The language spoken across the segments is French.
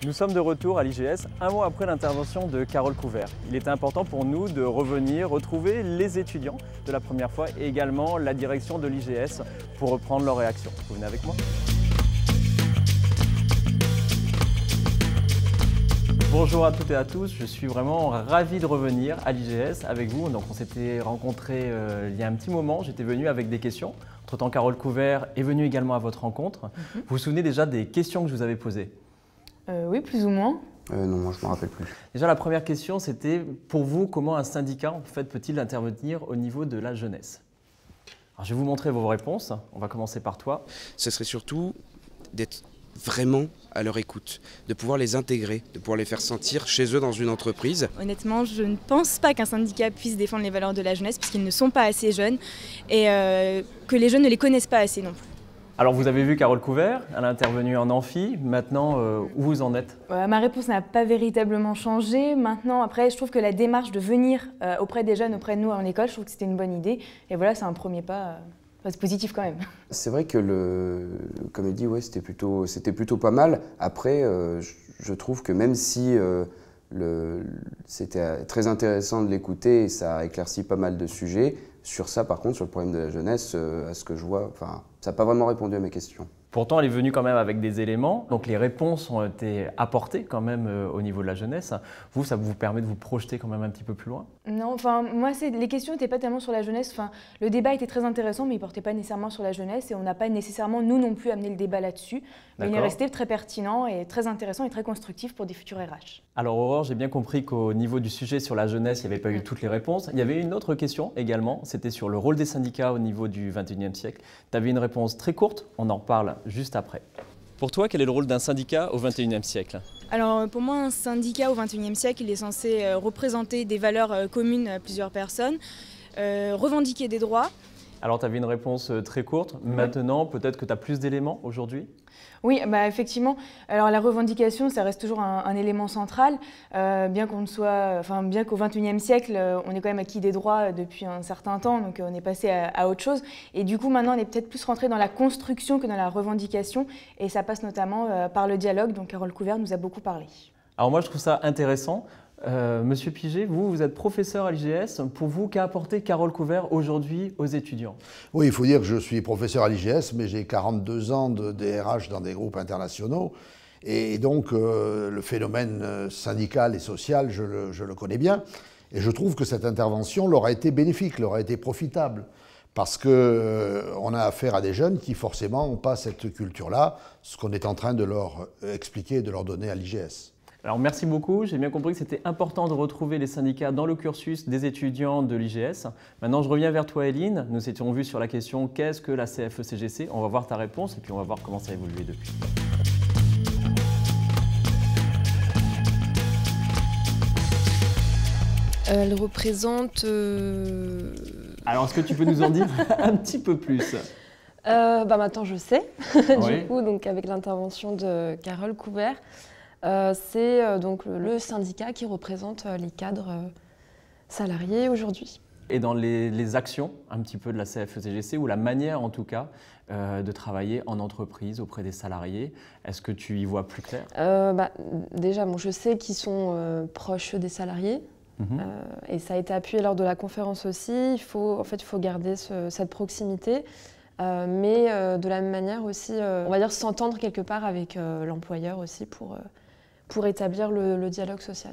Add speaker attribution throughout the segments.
Speaker 1: Nous sommes de retour à l'IGS, un mois après l'intervention de Carole Couvert. Il était important pour nous de revenir, retrouver les étudiants de la première fois et également la direction de l'IGS pour reprendre leurs réactions. Vous venez avec moi? Bonjour à toutes et à tous, je suis vraiment ravi de revenir à l'IGS avec vous. Donc on s'était rencontrés il y a un petit moment, j'étais venu avec des questions. Entre-temps, Carole Couvert est venue également à votre rencontre. Vous vous souvenez déjà des questions que je vous avais posées?
Speaker 2: Oui, plus ou moins.
Speaker 3: Non, moi je ne me rappelle plus.
Speaker 1: Déjà, la première question, c'était pour vous, comment un syndicat en fait, peut-il intervenir au niveau de la jeunesse? Alors, je vais vous montrer vos réponses. On va commencer par toi.
Speaker 3: Ce serait surtout d'être vraiment à leur écoute, de pouvoir les intégrer, de pouvoir les faire sentir chez eux dans une entreprise.
Speaker 4: Honnêtement, je ne pense pas qu'un syndicat puisse défendre les valeurs de la jeunesse puisqu'ils ne sont pas assez jeunes et que les jeunes ne les connaissent pas assez non plus.
Speaker 1: Alors vous avez vu Carole Couvert, elle a intervenu en amphi. Maintenant, où vous en êtes?
Speaker 2: Ma réponse n'a pas véritablement changé. Maintenant, après, je trouve que la démarche de venir auprès des jeunes, auprès de nous en école, je trouve que c'était une bonne idée. Et voilà, c'est un premier pas. C'est positif quand même.
Speaker 3: C'est vrai que, comme il dit, ouais, c'était plutôt pas mal. Après, je trouve que même si c'était très intéressant de l'écouter et ça a éclairci pas mal de sujets, sur ça, par contre, sur le problème de la jeunesse, à ce que je vois, ça n'a pas vraiment répondu à mes questions.
Speaker 1: Pourtant, elle est venue quand même avec des éléments, donc les réponses ont été apportées quand même au niveau de la jeunesse. Vous, ça vous permet de vous projeter quand même un petit peu plus loin?
Speaker 2: Non, enfin, moi, les questions n'étaient pas tellement sur la jeunesse. Enfin, le débat était très intéressant, mais il ne portait pas nécessairement sur la jeunesse et on n'a pas nécessairement, nous non plus, amené le débat là-dessus. Mais il est resté très pertinent et très intéressant et très constructif pour des futurs RH.
Speaker 1: Alors Aurore, j'ai bien compris qu'au niveau du sujet sur la jeunesse, il n'y avait pas eu toutes les réponses. Il y avait une autre question également, c'était sur le rôle des syndicats au niveau du XXIe siècle. Tu avais une réponse très courte, on en reparle juste après. Pour toi, quel est le rôle d'un syndicat au XXIe siècle?
Speaker 4: Alors pour moi, un syndicat au XXIe siècle, il est censé représenter des valeurs communes à plusieurs personnes, revendiquer des droits.
Speaker 1: Alors tu avais une réponse très courte, maintenant peut-être que tu as plus d'éléments aujourd'hui?
Speaker 2: Oui, bah effectivement. Alors la revendication, ça reste toujours un élément central, bien qu'au XXIe siècle, on est quand même acquis des droits depuis un certain temps, donc on est passé à autre chose. Et du coup, maintenant, on est peut-être plus rentré dans la construction que dans la revendication, et ça passe notamment par le dialogue, dont Carole Couvert nous a beaucoup parlé.
Speaker 1: Alors moi, je trouve ça intéressant. Monsieur Piget, vous êtes professeur à l'IGS. Pour vous, qu'a apporté Carole Couvert aujourd'hui aux étudiants?
Speaker 5: Oui, il faut dire que je suis professeur à l'IGS, mais j'ai 42 ans de DRH dans des groupes internationaux. Et donc, le phénomène syndical et social, je le connais bien. Et je trouve que cette intervention leur a été bénéfique, leur a été profitable. Parce qu'on a affaire à des jeunes qui, forcément, n'ont pas cette culture-là, ce qu'on est en train de leur expliquer et de leur donner à l'IGS.
Speaker 1: Alors merci beaucoup, j'ai bien compris que c'était important de retrouver les syndicats dans le cursus des étudiants de l'IGS. Maintenant je reviens vers toi Eline, nous étions vus sur la question qu'est-ce que la CFE-CGC? On va voir ta réponse et puis on va voir comment ça a évolué depuis.
Speaker 6: Elle représente...
Speaker 1: Alors est-ce que tu peux nous en dire un petit peu plus?
Speaker 6: Maintenant je sais,
Speaker 1: Oui.
Speaker 6: du coup, donc, avec l'intervention de Carole Couvert. C'est donc le syndicat qui représente les cadres salariés aujourd'hui.
Speaker 1: Et dans les actions un petit peu de la CFE-CGC, ou la manière en tout cas de travailler en entreprise auprès des salariés, est-ce que tu y vois plus clair?
Speaker 6: Déjà, je sais qu'ils sont proches des salariés. Et ça a été appuyé lors de la conférence aussi. Il faut garder cette proximité. Mais de la même manière aussi, on va dire s'entendre quelque part avec l'employeur aussi pour établir le dialogue social.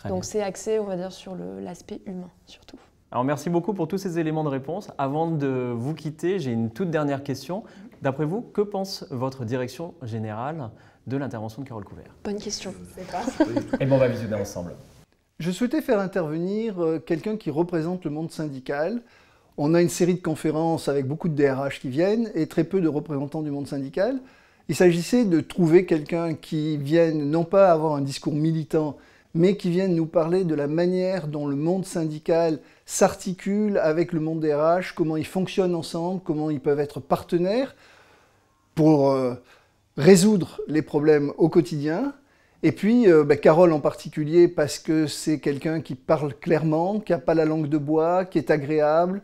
Speaker 6: Donc c'est axé, on va dire, sur l'aspect humain surtout.
Speaker 1: Alors merci beaucoup pour tous ces éléments de réponse. Avant de vous quitter, j'ai une toute dernière question. D'après vous, que pense votre direction générale de l'intervention de Carole Couvert?
Speaker 6: Bonne question.
Speaker 2: Je sais pas.
Speaker 1: Et bon, on va visionner ensemble.
Speaker 7: Je souhaitais faire intervenir quelqu'un qui représente le monde syndical. On a une série de conférences avec beaucoup de DRH qui viennent et très peu de représentants du monde syndical. Il s'agissait de trouver quelqu'un qui vienne non pas avoir un discours militant, mais qui vienne nous parler de la manière dont le monde syndical s'articule avec le monde DRH, comment ils fonctionnent ensemble, comment ils peuvent être partenaires pour résoudre les problèmes au quotidien. Et puis, Carole en particulier, parce que c'est quelqu'un qui parle clairement, qui n'a pas la langue de bois, qui est agréable,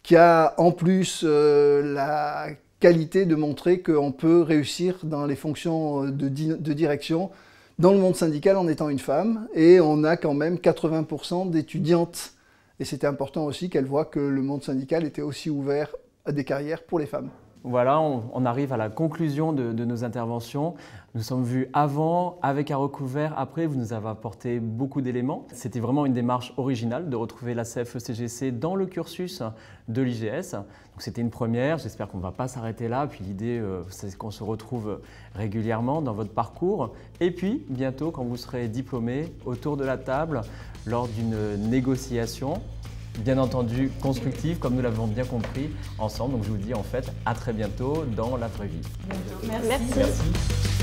Speaker 7: qui a en plus la qualité de montrer qu'on peut réussir dans les fonctions de direction dans le monde syndical en étant une femme, et on a quand même 80% d'étudiantes. Et c'était important aussi qu'elles voient que le monde syndical était aussi ouvert à des carrières pour les femmes.
Speaker 1: Voilà, on arrive à la conclusion de nos interventions. Nous sommes vus avant, avec un recouvert, après, vous nous avez apporté beaucoup d'éléments. C'était vraiment une démarche originale de retrouver la CFE-CGC dans le cursus de l'IGS. Donc c'était une première, j'espère qu'on ne va pas s'arrêter là. Puis l'idée, c'est qu'on se retrouve régulièrement dans votre parcours. Et puis, bientôt, quand vous serez diplômé, autour de la table, lors d'une négociation, bien entendu constructive, comme nous l'avons bien compris ensemble. Donc je vous dis en fait à très bientôt dans la vraie vie.
Speaker 6: Merci.